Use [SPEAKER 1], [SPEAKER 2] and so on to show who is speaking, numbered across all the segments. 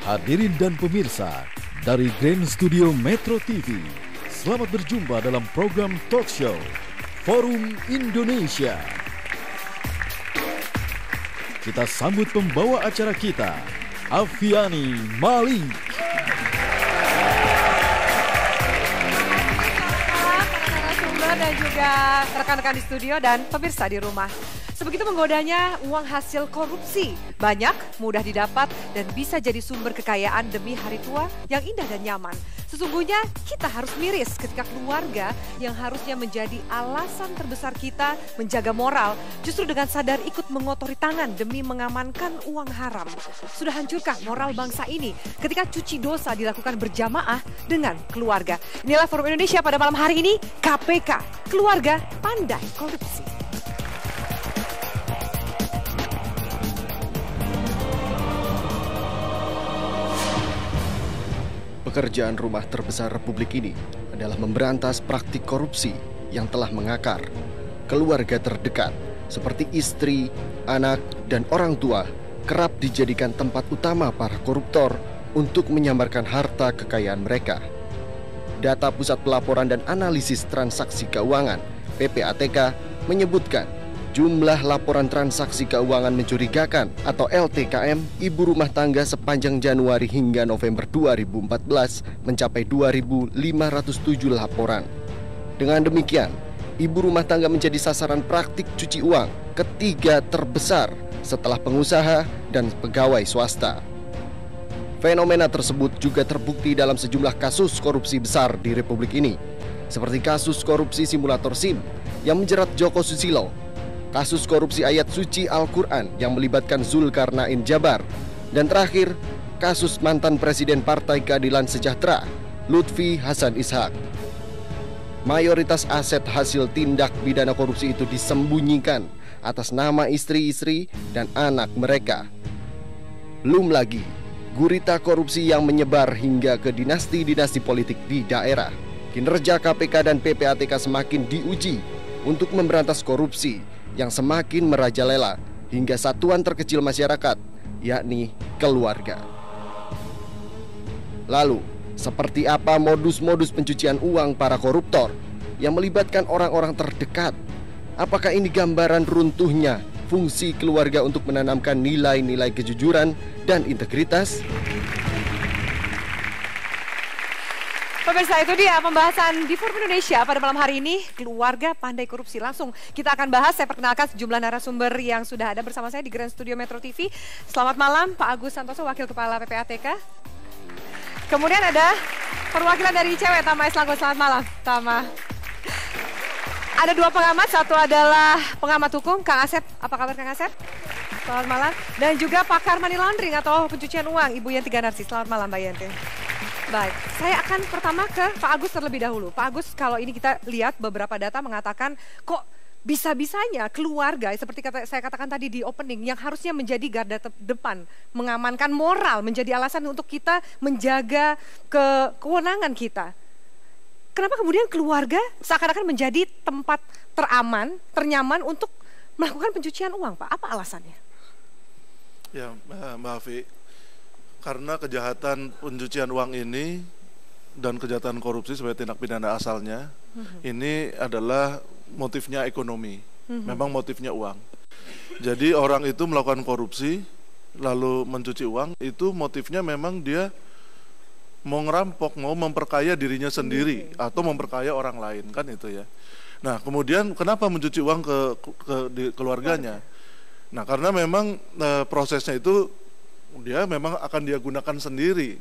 [SPEAKER 1] Hadirin dan pemirsa dari Grand Studio Metro TV, selamat berjumpa dalam program talk show Forum Indonesia. Kita sambut pembawa acara kita, Afiani Malik.
[SPEAKER 2] Dan juga rekan-rekan di studio dan pemirsa di rumah. Sebegitu menggodanya uang hasil korupsi. Banyak, mudah didapat, dan bisa jadi sumber kekayaan demi hari tua yang indah dan nyaman. Sesungguhnya kita harus miris ketika keluarga yang harusnya menjadi alasan terbesar kita menjaga moral, justru dengan sadar ikut mengotori tangan demi mengamankan uang haram. Sudah hancurkah moral bangsa ini ketika cuci dosa dilakukan berjamaah dengan keluarga? Inilah Forum Indonesia pada malam hari ini, KPK, Keluarga Pandai Korupsi.
[SPEAKER 3] Pekerjaan rumah terbesar Republik ini adalah memberantas praktik korupsi yang telah mengakar. Keluarga terdekat seperti istri, anak, dan orang tua kerap dijadikan tempat utama para koruptor untuk menyamarkan harta kekayaan mereka. Data Pusat Pelaporan dan Analisis Transaksi Keuangan (PPATK) menyebutkan jumlah laporan transaksi keuangan mencurigakan atau LTKM ibu rumah tangga sepanjang Januari hingga November 2014 mencapai 2.507 laporan. Dengan demikian, ibu rumah tangga menjadi sasaran praktik cuci uang ketiga terbesar setelah pengusaha dan pegawai swasta. Fenomena tersebut juga terbukti dalam sejumlah kasus korupsi besar di Republik ini, seperti kasus korupsi simulator SIM yang menjerat Joko Susilo, kasus korupsi ayat suci Al-Quran yang melibatkan Zulkarnain Jabar, dan terakhir, kasus mantan Presiden Partai Keadilan Sejahtera, Lutfi Hasan Ishak. Mayoritas aset hasil tindak pidana korupsi itu disembunyikan atas nama istri-istri dan anak mereka. Belum lagi gurita korupsi yang menyebar hingga ke dinasti-dinasti politik di daerah. Kinerja KPK dan PPATK semakin diuji untuk memberantas korupsi yang semakin merajalela hingga satuan terkecil masyarakat, yakni keluarga. Lalu, seperti apa modus-modus pencucian uang para koruptor yang melibatkan orang-orang terdekat? Apakah ini gambaran runtuhnya fungsi keluarga untuk menanamkan nilai-nilai kejujuran dan integritas?
[SPEAKER 2] Pemirsa, itu dia pembahasan di Forum Indonesia pada malam hari ini, Keluarga Pandai Korupsi. Langsung kita akan bahas, saya perkenalkan sejumlah narasumber yang sudah ada bersama saya di Grand Studio Metro TV. Selamat malam Pak Agus Santoso, Wakil Kepala PPATK. Kemudian ada perwakilan dari ICW, Tama Eslanggo. Selamat malam, Tama. Ada dua pengamat, satu adalah pengamat hukum, Kang Asep. Apa kabar Kang Asep? Selamat malam. Dan juga pakar money laundering atau pencucian uang, Ibu Yenti Ganarsi. Selamat malam Mbak Yenti. Baik, saya akan pertama ke Pak Agus terlebih dahulu. Pak Agus, kalau ini kita lihat beberapa data mengatakan kok bisa-bisanya keluarga, seperti saya katakan tadi di opening, yang harusnya menjadi garda depan, mengamankan moral, menjadi alasan untuk kita menjaga kewenangan kita. Kenapa kemudian keluarga seakan-akan menjadi tempat teraman, ternyaman untuk melakukan pencucian uang, Pak? Apa alasannya?
[SPEAKER 4] Ya, Mbak Afi, karena kejahatan pencucian uang ini dan kejahatan korupsi sebagai tindak pidana asalnya, ini adalah motifnya ekonomi, memang motifnya uang. Jadi orang itu melakukan korupsi, lalu mencuci uang, itu motifnya memang dia mau ngerampok, mau memperkaya dirinya sendiri atau memperkaya orang lain, kan itu ya. Nah, kemudian kenapa mencuci uang di keluarganya? Nah, karena memang prosesnya itu dia memang akan dia gunakan sendiri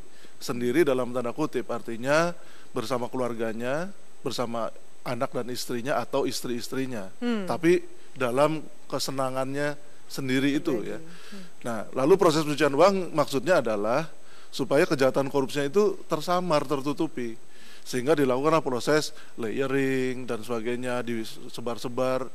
[SPEAKER 4] dalam tanda kutip, artinya bersama keluarganya, bersama anak dan istrinya atau istri-istrinya, tapi dalam kesenangannya sendiri itu ya. Nah, lalu proses pencucian uang maksudnya adalah supaya kejahatan korupsinya itu tersamar, tertutupi, sehingga dilakukan proses layering dan sebagainya, disebar-sebar,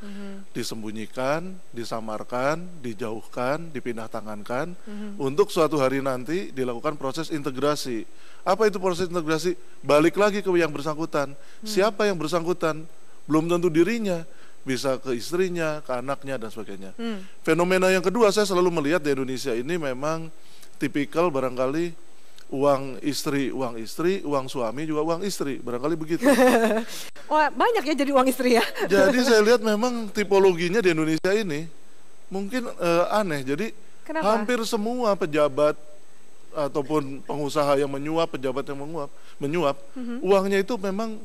[SPEAKER 4] disembunyikan, disamarkan, dijauhkan, dipindah tangankan, untuk suatu hari nanti dilakukan proses integrasi. Apa itu proses integrasi? Balik lagi ke yang bersangkutan. Siapa yang bersangkutan? Belum tentu dirinya, bisa ke istrinya, ke anaknya, dan sebagainya. Fenomena yang kedua, saya selalu melihat di Indonesia ini memang tipikal barangkali uang istri, uang suami juga uang istri, barangkali begitu.
[SPEAKER 2] Wah, banyak ya jadi uang istri ya.
[SPEAKER 4] Jadi saya lihat memang tipologinya di Indonesia ini mungkin aneh. Jadi
[SPEAKER 2] Kenapa?
[SPEAKER 4] hampir semua pejabat ataupun pengusaha yang menyuap, pejabat yang menyuap, uangnya itu memang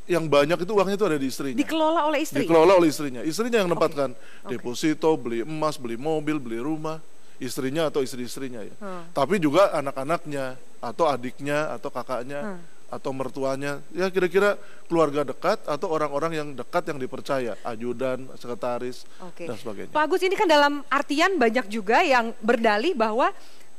[SPEAKER 4] yang banyak itu uangnya itu ada di istrinya.
[SPEAKER 2] Dikelola oleh istri.
[SPEAKER 4] Dikelola oleh istrinya. Istrinya yang menempatkan deposito, beli emas, beli mobil, beli rumah. Istrinya atau istri-istrinya ya. Tapi juga anak-anaknya atau adiknya atau kakaknya atau mertuanya. Ya kira-kira keluarga dekat atau orang-orang yang dekat yang dipercaya, ajudan, sekretaris dan sebagainya.
[SPEAKER 2] Pak Agus, ini kan dalam artian banyak juga yang berdalih bahwa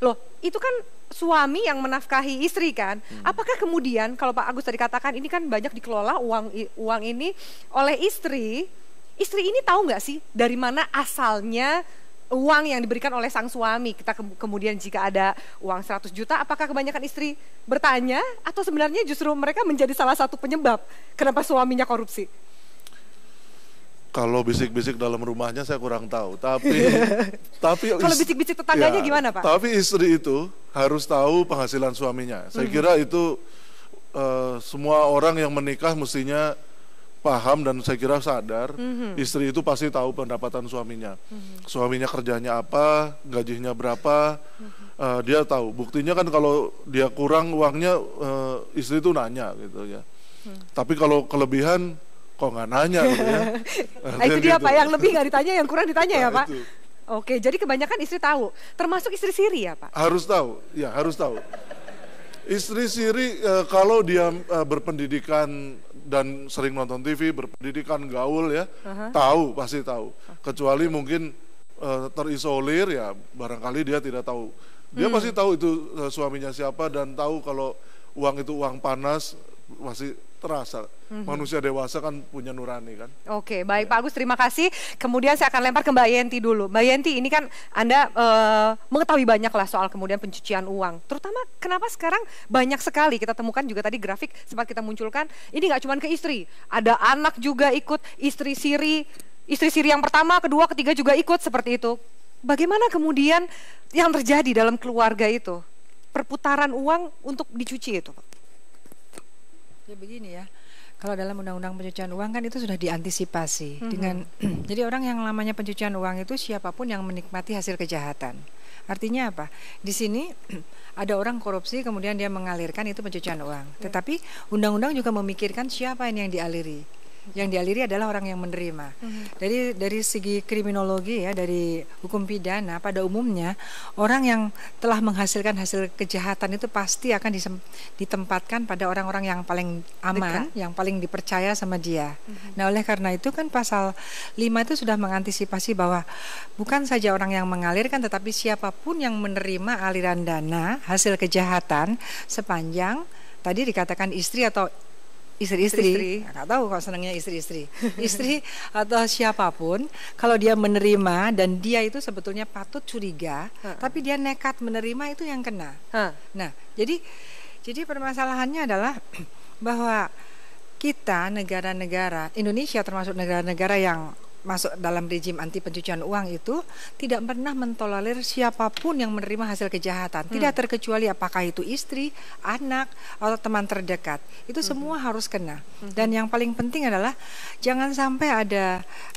[SPEAKER 2] loh itu kan suami yang menafkahi istri kan. Apakah kemudian kalau Pak Agus tadi katakan ini kan banyak dikelola uang ini oleh istri. Istri ini tahu nggak sih dari mana asalnya uang yang diberikan oleh sang suami? Kita kemudian jika ada uang 100 juta, apakah kebanyakan istri bertanya atau sebenarnya justru mereka menjadi salah satu penyebab kenapa suaminya korupsi?
[SPEAKER 4] Kalau bisik-bisik dalam rumahnya saya kurang tahu, tapi
[SPEAKER 2] kalau bisik-bisik tetangganya gimana, Pak?
[SPEAKER 4] Tapi istri itu harus tahu penghasilan suaminya. Saya kira itu semua orang yang menikah mestinya paham dan saya kira sadar. Istri itu pasti tahu pendapatan suaminya. Suaminya kerjanya apa, gajinya berapa, dia tahu. Buktinya kan kalau dia kurang uangnya, istri itu nanya gitu ya. Tapi kalau kelebihan kok nggak nanya gitu ya.
[SPEAKER 2] Itu dia Pak, yang lebih nggak ditanya, yang kurang ditanya ya Pak.
[SPEAKER 4] Itu.
[SPEAKER 2] Oke, jadi kebanyakan istri tahu, termasuk istri siri ya Pak?
[SPEAKER 4] Harus tahu, ya harus tahu. Istri siri kalau dia berpendidikan dan sering nonton TV, berpendidikan gaul ya, tahu, pasti tahu. Kecuali mungkin terisolir ya, barangkali dia tidak tahu. Dia pasti tahu itu suaminya siapa dan tahu kalau uang itu uang panas, masih terasa. Manusia dewasa kan punya nurani kan.
[SPEAKER 2] Oke, baik Pak Agus, terima kasih. Kemudian saya akan lempar ke Mbak Yenti dulu. Mbak Yenti, ini kan Anda mengetahui banyak lah soal kemudian pencucian uang. Terutama kenapa sekarang banyak sekali, kita temukan juga tadi grafik sempat kita munculkan, ini nggak cuma ke istri, ada anak juga ikut, istri siri yang pertama, kedua, ketiga juga ikut seperti itu. Bagaimana kemudian yang terjadi dalam keluarga itu? Perputaran uang untuk dicuci itu, Pak?
[SPEAKER 5] Ya begini ya, kalau dalam undang-undang pencucian uang kan itu sudah diantisipasi dengan jadi orang yang namanya pencucian uang itu siapapun yang menikmati hasil kejahatan. Artinya apa? Di sini ada orang korupsi kemudian dia mengalirkan, itu pencucian uang. Tetapi undang-undang juga memikirkan siapa ini yang dialiri. Yang dialiri adalah orang yang menerima. Dari segi kriminologi ya, dari hukum pidana pada umumnya orang yang telah menghasilkan hasil kejahatan itu pasti akan ditempatkan pada orang-orang yang paling aman, yang paling dipercaya sama dia. Nah, oleh karena itu kan pasal 5 itu sudah mengantisipasi bahwa bukan saja orang yang mengalirkan, tetapi siapapun yang menerima aliran dana hasil kejahatan sepanjang tadi dikatakan istri atau istri-istri, nggak tahu kok senangnya istri-istri, istri atau siapapun, kalau dia menerima dan dia itu sebetulnya patut curiga, tapi dia nekat menerima, itu yang kena. Nah, jadi permasalahannya adalah bahwa kita negara-negara Indonesia termasuk negara-negara yang masuk dalam rejim anti pencucian uang itu tidak pernah mentolerir siapapun yang menerima hasil kejahatan, tidak terkecuali apakah itu istri, anak, atau teman terdekat. Itu semua harus kena. Dan yang paling penting adalah jangan sampai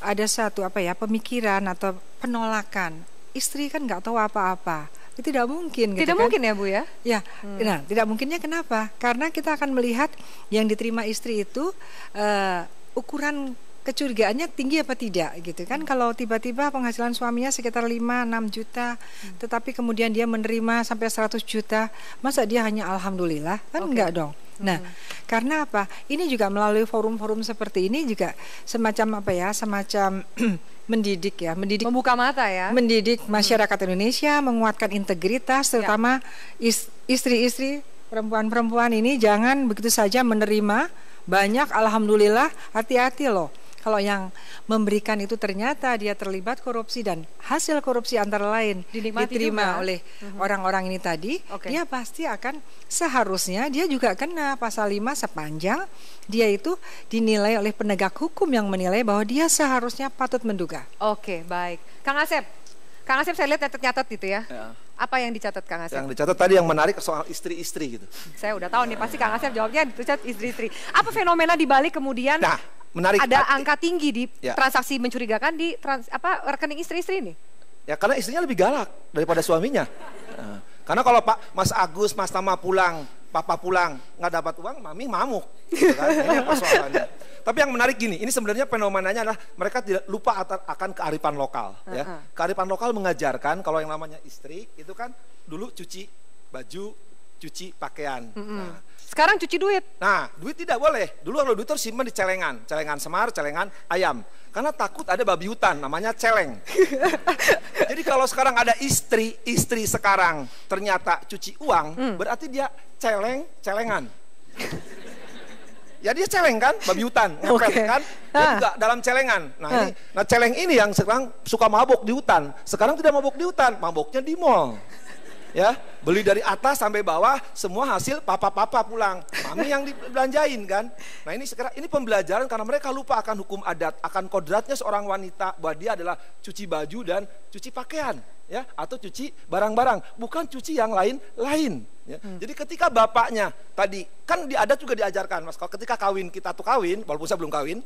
[SPEAKER 5] ada satu pemikiran atau penolakan. Istri kan nggak tahu apa-apa. Itu tidak mungkin.
[SPEAKER 2] Tidak mungkin ya Bu ya?
[SPEAKER 5] Ya, nah tidak mungkinnya kenapa? Karena kita akan melihat yang diterima istri itu ukuran kecurigaannya tinggi apa tidak gitu kan. Kalau tiba-tiba penghasilan suaminya sekitar 5-6 juta tetapi kemudian dia menerima sampai 100 juta, masa dia hanya alhamdulillah? Kan enggak dong. Nah, karena apa? Ini juga melalui forum-forum seperti ini juga semacam semacam mendidik,
[SPEAKER 2] membuka mata ya,
[SPEAKER 5] mendidik masyarakat Indonesia, menguatkan integritas, terutama istri-istri, perempuan-perempuan ini jangan begitu saja menerima banyak, alhamdulillah, hati-hati loh. Kalau yang memberikan itu ternyata dia terlibat korupsi dan hasil korupsi antara lain diterima oleh orang-orang ini tadi, dia pasti akan seharusnya dia juga kena pasal 5 sepanjang dia itu dinilai oleh penegak hukum yang menilai bahwa dia seharusnya patut menduga.
[SPEAKER 2] Oke, baik. Kang Asep Kang Asep saya lihat nyatet-nyatet gitu ya.
[SPEAKER 6] Ya.
[SPEAKER 2] Apa yang dicatat Kang Asep?
[SPEAKER 6] Yang dicatat tadi yang menarik soal istri-istri gitu.
[SPEAKER 2] Saya udah tahu nih pasti Kang Asep jawabnya dicatat istri-istri. Apa fenomena di balik kemudian
[SPEAKER 6] Nah, menarik.
[SPEAKER 2] ada angka tinggi di
[SPEAKER 6] Ya.
[SPEAKER 2] transaksi mencurigakan di rekening istri-istri ini?
[SPEAKER 6] Ya karena istrinya lebih galak daripada suaminya. Nah, karena kalau Mas Agus, Mas Tama pulang, Papa pulang, nggak dapat uang, Mami mamuk. Gitu kan? Ini persoalannya. Tapi yang menarik gini, ini sebenarnya fenomenanya adalah mereka tidak lupa akan kearifan lokal. Ya. Kearifan lokal mengajarkan kalau yang namanya istri itu kan dulu cuci baju, cuci pakaian. Nah,
[SPEAKER 2] Sekarang cuci duit.
[SPEAKER 6] Nah, duit tidak boleh. Dulu kalau duit terus simpan di celengan. Celengan semar, celengan ayam. Karena takut ada babi hutan, namanya celeng. Jadi kalau sekarang ada istri sekarang ternyata cuci uang, berarti dia celengan. Ya dia celeng kan, babi hutan, ngepet kan. Dia juga dalam celengan. Nah celeng ini yang sekarang suka mabok di hutan. Sekarang tidak mabok di hutan, maboknya di mall. Ya, beli dari atas sampai bawah, semua hasil papa pulang, mami yang dibelanjain kan. Nah ini sekarang ini pembelajaran karena mereka lupa akan hukum adat, akan kodratnya seorang wanita bahwa dia adalah cuci baju dan cuci pakaian, ya, atau cuci barang-barang, bukan cuci yang lain. Ya. Jadi ketika bapaknya tadi kan di adat juga diajarkan, Mas, kalau ketika kawin kita tuh kawin, walaupun saya belum kawin.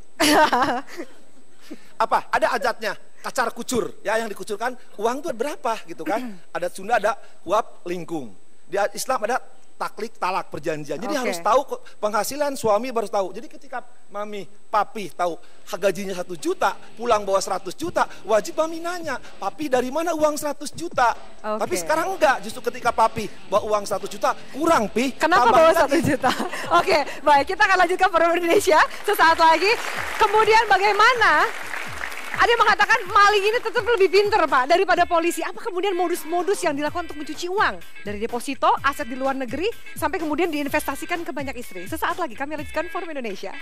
[SPEAKER 6] Apa? Ada adatnya, kacar kucur, ya yang dikucurkan uang tuh berapa gitu kan? Adat Sunda ada huap lingkung, di Islam ada taklik talak perjanjian. Jadi harus tahu penghasilan suami harus tahu. Jadi ketika mami, papi tahu gajinya 1 juta, pulang bawa 100 juta, wajib mami nanya, papi dari mana uang 100 juta? Tapi sekarang enggak, justru ketika papi bawa uang 100 juta, kurang pi.
[SPEAKER 2] Kenapa bawa 1 juta? Oke, baik, kita akan lanjutkan Forum Indonesia sesaat lagi. Kemudian bagaimana? Ada yang mengatakan maling ini tetap lebih pinter Pak daripada polisi. Apa kemudian modus-modus yang dilakukan untuk mencuci uang? Dari deposito, aset di luar negeri, sampai kemudian diinvestasikan ke banyak istri. Sesaat lagi kami lanjutkan Forum Indonesia.